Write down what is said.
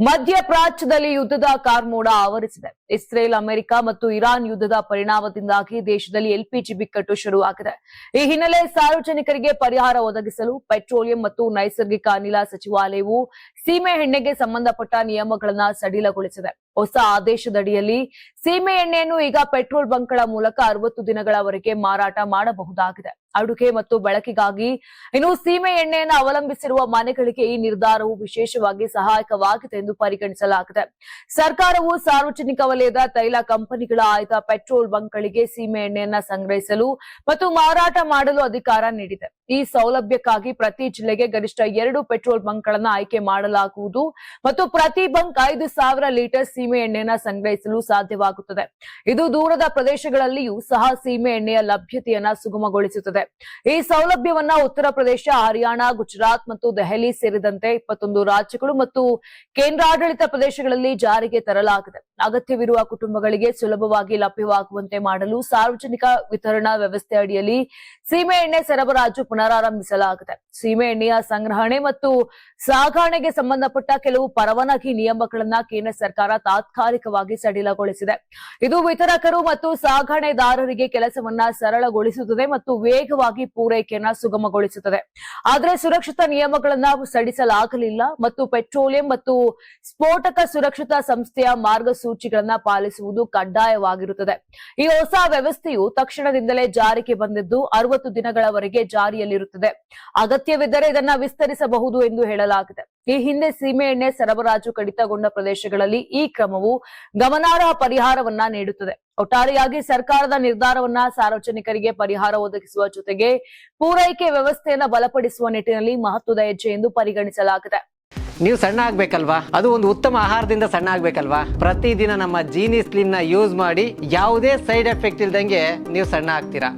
ಮಧ್ಯಪ್ರಾಚ್ಯದಲ್ಲಿ ಯುದ್ಧದ ಕಾರ್ಮೋಡ ಆವರಿಸಿದೆ. Israel, America ಮತ್ತು ಇರಾನ್ ಯುದ್ಧದ ಪರಿಣಾಮದಿಂದಾಗಿ ದೇಶದಲ್ಲಿ ಎಲ್ಪಿಜಿ ಬಿಕ್ಕಟ್ಟು ಶುರುವಾಗಿದೆ. ಈ ಹಿನ್ನೆಲೆ ಸಾರ್ವಜನಿಕರಿಗೆ ಪರಿಹಾರ ಒದಗಿಸಲು ಪೆಟ್ರೋಲಿಯಂ ಮತ್ತು ನೈಸರ್ಗಿಕ ಅನಿಲ ಸಚಿವಾಲಯವು ಸೀಮೆ ಎಣ್ಣೆಗೆ ಸಂಬಂಧಪಟ್ಟ ನಿಯಮಗಳನ್ನು ಸಡಿಲಗೊಳಿಸಿದೆ. ಹೊಸ ಆದೇಶದಡಿಯಲ್ಲಿ ಸೀಮೆ ಎಣ್ಣೆಯನ್ನು ಈಗ ಪೆಟ್ರೋಲ್ ಬಂಕ್ಗಳ ಮೂಲಕ 60 ದಿನಗಳವರೆಗೆ ಮಾರಾಟ ಮಾಡಬಹುದಾಗಿದೆ. ಅಡುಗೆ ಮತ್ತು ಬಳಕೆಗಾಗಿ ಇನ್ನು ಸೀಮೆ ಎಣ್ಣೆಯನ್ನು ಅವಲಂಬಿಸಿರುವ ಮನೆಗಳಿಗೆ ಈ ನಿರ್ಧಾರವು ವಿಶೇಷವಾಗಿ ಸಹಾಯಕವಾಗಿದೆ ಎಂದು ಪರಿಗಣಿಸಲಾಗಿದೆ. ಸರ್ಕಾರವು ಸಾರ್ವಜನಿಕ ವಲಯದ ತೈಲ ಕಂಪನಿಗಳ ಆಯ್ದ ಪೆಟ್ರೋಲ್ ಬಂಕ್ಗಳಿಗೆ ಸೀಮೆ ಎಣ್ಣೆಯನ್ನ ಸಂಗ್ರಹಿಸಲು ಮತ್ತು ಮಾರಾಟ ಮಾಡಲು ಅಧಿಕಾರ ನೀಡಿದೆ. ಈ ಸೌಲಭ್ಯಕ್ಕಾಗಿ ಪ್ರತಿ ಜಿಲ್ಲೆಗೆ ಗರಿಷ್ಠ 2 ಪೆಟ್ರೋಲ್ ಬಂಕ್ಗಳನ್ನು ಆಯ್ಕೆ ಮಾಡಲಾಗುವುದು ಮತ್ತು ಪ್ರತಿ ಬಂಕ್ 5,000 ಲೀಟರ್ ಸೀಮೆ ಎಣ್ಣೆಯನ್ನ ಸಂಗ್ರಹಿಸಲು ಸಾಧ್ಯವಾಗುತ್ತದೆ. ಇದು ದೂರದ ಪ್ರದೇಶಗಳಲ್ಲಿಯೂ ಸಹ ಸೀಮೆ ಎಣ್ಣೆಯ ಲಭ್ಯತೆಯನ್ನ ಸುಗಮಗೊಳಿಸುತ್ತದೆ. ಈ ಸೌಲಭ್ಯವನ್ನ ಉತ್ತರ ಪ್ರದೇಶ, ಹರಿಯಾಣ, ಗುಜರಾತ್ ಮತ್ತು ದೆಹಲಿ ಸೇರಿದಂತೆ 21 ರಾಜ್ಯಗಳು ಮತ್ತು ಕೇಂದ್ರಾಡಳಿತ ಪ್ರದೇಶಗಳಲ್ಲಿ ಜಾರಿಗೆ ತರಲಾಗಿದೆ. ಅಗತ್ಯವಿರುವ ಕುಟುಂಬಗಳಿಗೆ ಸುಲಭವಾಗಿ ಲಭ್ಯವಾಗುವಂತೆ ಮಾಡಲು ಸಾರ್ವಜನಿಕ ವಿತರಣಾ ವ್ಯವಸ್ಥೆ ಅಡಿಯಲ್ಲಿ ಸೀಮೆ ಎಣ್ಣೆ ಸರಬರಾಜು ಪುನರಾರಂಭಿಸಲಾಗಿದೆ. ಸೀಮೆ ಎಣ್ಣೆಯ ಸಂಗ್ರಹಣೆ ಮತ್ತು ಸಾಗಣೆಗೆ ಸಂಬಂಧಪಟ್ಟ ಕೆಲವು ಪರವಾನಗಿ ನಿಯಮಗಳನ್ನು ಕೇಂದ್ರ ಸರ್ಕಾರ ತಾತ್ಕಾಲಿಕವಾಗಿ ಸಡಿಲಗೊಳಿಸಿದೆ. ಇದು ವಿತರಕರು ಮತ್ತು ಸಾಗಣೆದಾರರಿಗೆ ಕೆಲಸವನ್ನ ಸರಳಗೊಳಿಸುತ್ತದೆ ಮತ್ತು ವೇಗವಾಗಿ ಪೂರೈಕೆಯನ್ನ ಸುಗಮಗೊಳಿಸುತ್ತದೆ. ಆದರೆ ಸುರಕ್ಷತಾ ನಿಯಮಗಳನ್ನು ಸಡಿಸಲಾಗಲಿಲ್ಲ ಮತ್ತು ಪೆಟ್ರೋಲಿಯಂ ಮತ್ತು ಸ್ಫೋಟಕ ಸುರಕ್ಷತಾ ಸಂಸ್ಥೆಯ ಮಾರ್ಗಸೂಚಿಗಳನ್ನ ಪಾಲಿಸುವುದು ಕಡ್ಡಾಯವಾಗಿರುತ್ತದೆ. ಈ ಹೊಸ ವ್ಯವಸ್ಥೆಯು ತಕ್ಷಣದಿಂದಲೇ ಜಾರಿಗೆ ಬಂದಿದ್ದು 60 ದಿನಗಳವರೆಗೆ ಜಾರಿಯಲ್ಲಿರುತ್ತದೆ. ಅಗತ್ಯವಿದ್ದರೆ ಇದನ್ನು ವಿಸ್ತರಿಸಬಹುದು ಎಂದು ಹೇಳಲಾಗಿದೆ. ಈ ಹಿಂದೆ ಸೀಮೆ ಎಣ್ಣೆ ಸರಬರಾಜು ಕಡಿತಗೊಂಡ ಪ್ರದೇಶಗಳಲ್ಲಿ ಈ ಕ್ರಮವು ಗಮನಾರ್ಹ ಪರಿಹಾರವನ್ನ ನೀಡುತ್ತದೆ. ಒಟ್ಟಾರೆಯಾಗಿ ಸರ್ಕಾರದ ನಿರ್ಧಾರವನ್ನ ಸಾರ್ವಜನಿಕರಿಗೆ ಪರಿಹಾರ ಒದಗಿಸುವ ಜೊತೆಗೆ ಪೂರೈಕೆ ವ್ಯವಸ್ಥೆಯನ್ನು ಬಲಪಡಿಸುವ ನಿಟ್ಟಿನಲ್ಲಿ ಮಹತ್ವದ ಹೆಜ್ಜೆ ಎಂದು ಪರಿಗಣಿಸಲಾಗಿದೆ. ನೀವು ಸಣ್ಣ ಆಗ್ಬೇಕಲ್ವಾ? ಅದು ಒಂದು ಉತ್ತಮ ಆಹಾರದಿಂದ ಸಣ್ಣ ಆಗ್ಬೇಕಲ್ವಾ? ಪ್ರತಿದಿನ ನಮ್ಮ ಜೀನಿ ಸ್ಲಿಮ್ ನ ಯೂಸ್ ಮಾಡಿ ಯಾವುದೇ ಸೈಡ್ ಎಫೆಕ್ಟ್ ಇಲ್ದಂಗೆ ನೀವು ಸಣ್ಣ ಆಗ್ತೀರಾ.